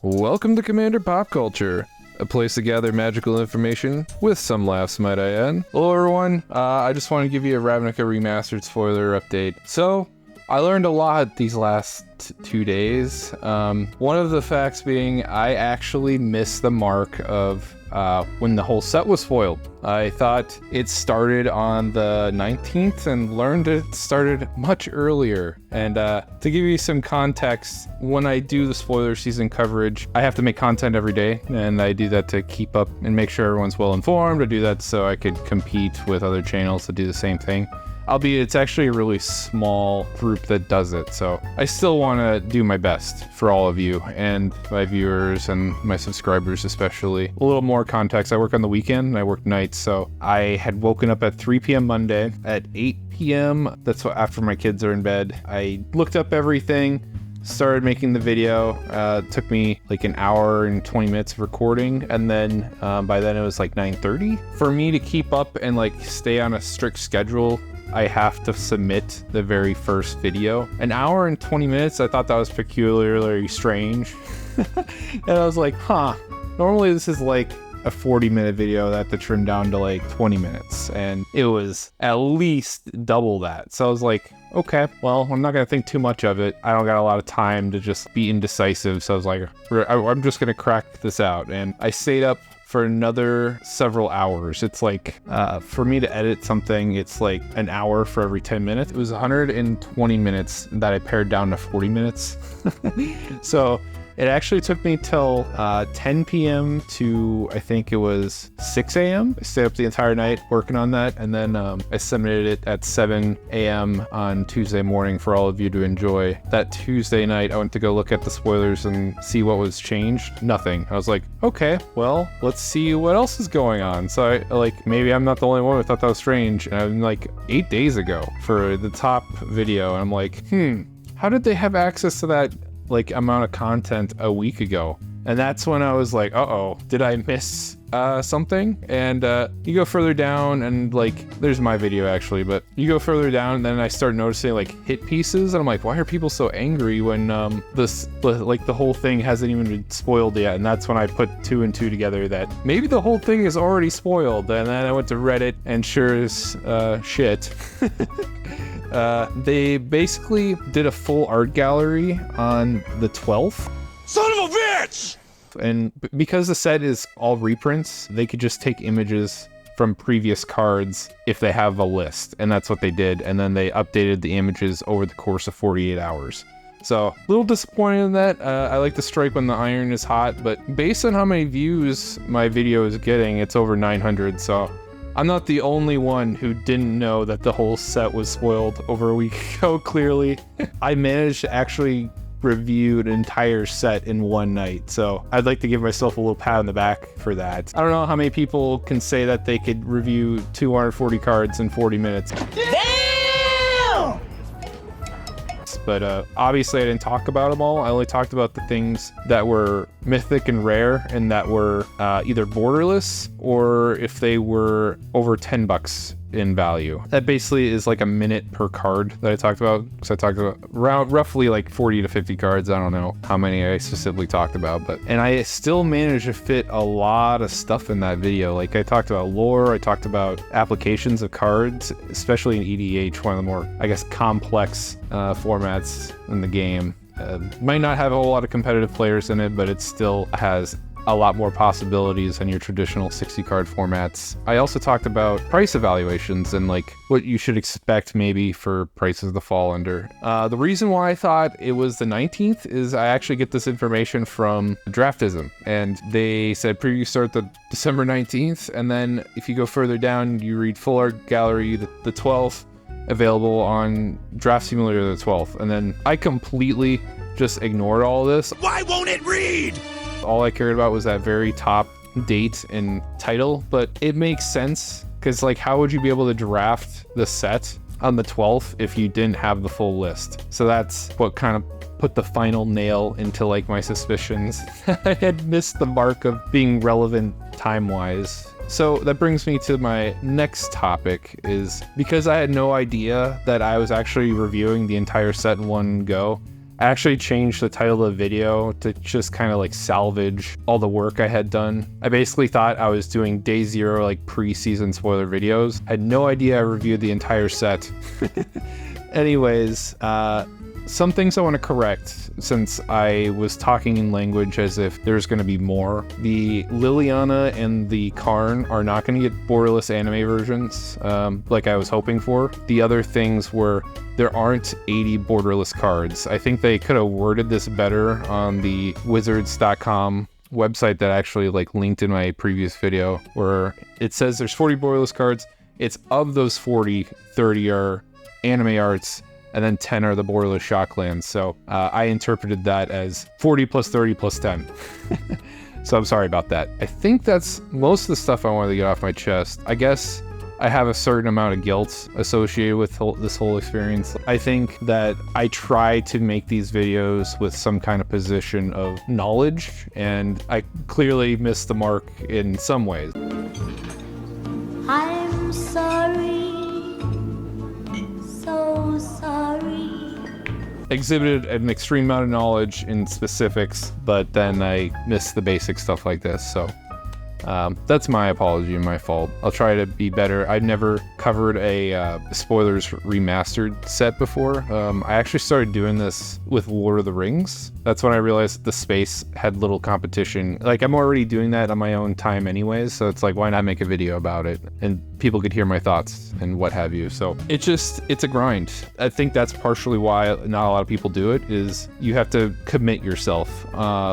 Welcome to Commander Pop Culture, a place to gather magical information with some laughs, might I add. Hello everyone, I just want to give you a Ravnica Remastered spoiler update. So, I learned a lot these last 2 days. One of the facts being I actually missed the mark of when the whole set was spoiled. I thought it started on the 19th and learned it started much earlier. And to give you some context, when I do the spoiler season coverage, I have to make content every day, and I do that to keep up and make sure everyone's well informed. I do that so I could compete with other channels that do the same thing. Albeit it's actually a really small group that does it, so I still want to do my best for all of you and my viewers and my subscribers especially. A little more context, I work on the weekend and I work nights, so I had woken up at 3 p.m. Monday. At 8 p.m., that's what, after my kids are in bed, I looked up everything, started making the video. It took me like an hour and 20 minutes of recording, and then by then it was like 9:30. For me to keep up and like stay on a strict schedule, I have to submit the very first video. An hour and 20 minutes, I thought that was peculiarly strange. And I was like, normally this is like a 40-minute video that I have to trim down to like 20 minutes. And it was at least double that. So I was like, okay, well, I'm not going to think too much of it. I don't got a lot of time to just be indecisive. So I was like, I'm just going to crack this out. And I stayed up for another several hours. It's like, for me to edit something, it's like an hour for every 10 minutes. It was 120 minutes that I pared down to 40 minutes. So it actually took me till 10 p.m. to, I think it was 6 a.m. I stayed up the entire night working on that, and then I submitted it at 7 a.m. on Tuesday morning for all of you to enjoy. That Tuesday night, I went to go look at the spoilers and see what was changed. Nothing. I was like, okay, well, let's see what else is going on. So I, like, maybe I'm not the only one who thought that was strange. And I'm like 8 days ago for the top video, and I'm like, how did they have access to that like amount of content a week ago? And that's when I was like, did I miss something? And you go further down, and like, there's my video actually, but you go further down, and then I start noticing like hit pieces, and I'm like, why are people so angry when the whole thing hasn't even been spoiled yet? And that's when I put 2 and 2 together that maybe the whole thing is already spoiled. And then I went to Reddit, and sure as shit, they basically did a full art gallery on the 12th. Son of a bitch! And because the set is all reprints, they could just take images from previous cards if they have a list. And that's what they did. And then they updated the images over the course of 48 hours. So, a little disappointed in that. I like to strike when the iron is hot, but based on how many views my video is getting, it's over 900, so I'm not the only one who didn't know that the whole set was spoiled over a week ago, clearly. I managed to actually review an entire set in one night, so I'd like to give myself a little pat on the back for that. I don't know how many people can say that they could review 240 cards in 40 minutes. Damn! But obviously I didn't talk about them all. I only talked about the things that were mythic and rare and that were either borderless or if they were over $10 in value. That basically is like a minute per card that I talked about, because I talked about roughly like 40 to 50 cards. I don't know how many I specifically talked about, and I still managed to fit a lot of stuff in that video. Like I talked about lore, I talked about applications of cards, especially in EDH, one of the more, I guess, complex formats in the game. Might not have a whole lot of competitive players in it, but it still has a lot more possibilities than your traditional 60 card formats. I also talked about price evaluations and like what you should expect maybe for prices to fall under. The reason why I thought it was the 19th is I actually get this information from Draftism, and they said preview start the December 19th, and then if you go further down, you read full art gallery the 12th, available on Draft Simulator the 12th, and then I completely just ignored all this. Why won't it read? All I cared about was that very top date and title, but it makes sense because like how would you be able to draft the set on the 12th if you didn't have the full list? So that's what kind of put the final nail into like my suspicions. I had missed the mark of being relevant time-wise. So that brings me to my next topic, is because I had no idea that I was actually reviewing the entire set in one go, I actually changed the title of the video to just kind of like salvage all the work I had done. I basically thought I was doing day zero, like pre-season spoiler videos. I had no idea I reviewed the entire set. Anyways, some things I want to correct since I was talking in language as if there's going to be more. The Liliana and the Karn are not going to get borderless anime versions like I was hoping for. The other things were there aren't 80 borderless cards. I think they could have worded this better on the wizards.com website that actually like linked in my previous video, where it says there's 40 borderless cards. It's of those 40, 30 are anime arts, and then 10 are the borderless shocklands. So I interpreted that as 40 plus 30 plus 10. So I'm sorry about that. I think that's most of the stuff I wanted to get off my chest. I guess I have a certain amount of guilt associated with this whole experience. I think that I try to make these videos with some kind of position of knowledge, and I clearly missed the mark in some ways. I'm sorry, so sorry. Exhibited an extreme amount of knowledge in specifics, but then I missed the basic stuff like this, so that's my apology and my fault. I'll try to be better. I've never covered a spoilers remastered set before. I actually started doing this with Lord of the Rings. That's when I realized the space had little competition. Like, I'm already doing that on my own time anyways, so it's like, why not make a video about it? And people could hear my thoughts and what have you. So it's a grind. I think that's partially why not a lot of people do it, is you have to commit yourself.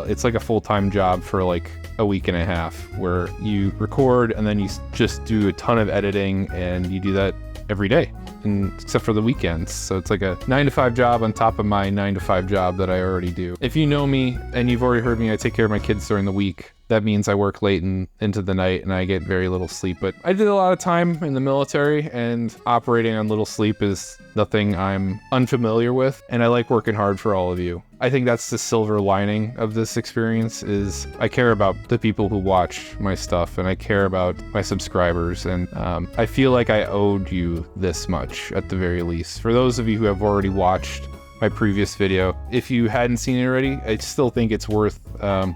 It's like a full-time job for like a week and a half, where you record and then you just do a ton of editing, and you do that every day, and except for the weekends. So it's like a 9-to-5 job on top of my 9-to-5 job that I already do. If you know me and you've already heard me, I take care of my kids during the week. That means I work late and into the night, and I get very little sleep. But I did a lot of time in the military, and operating on little sleep is nothing I'm unfamiliar with, and I like working hard for all of you. I think that's the silver lining of this experience, is I care about the people who watch my stuff, and I care about my subscribers, and I feel like I owed you this much at the very least. For those of you who have already watched my previous video, if you hadn't seen it already, I still think it's worth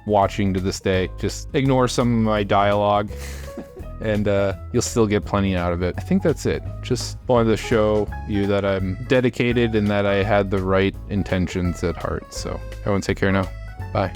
watching to this day. Just ignore some of my dialogue and you'll still get plenty out of it. I think that's it. Just wanted to show you that I'm dedicated and that I had the right intentions at heart. So everyone take care now. Bye.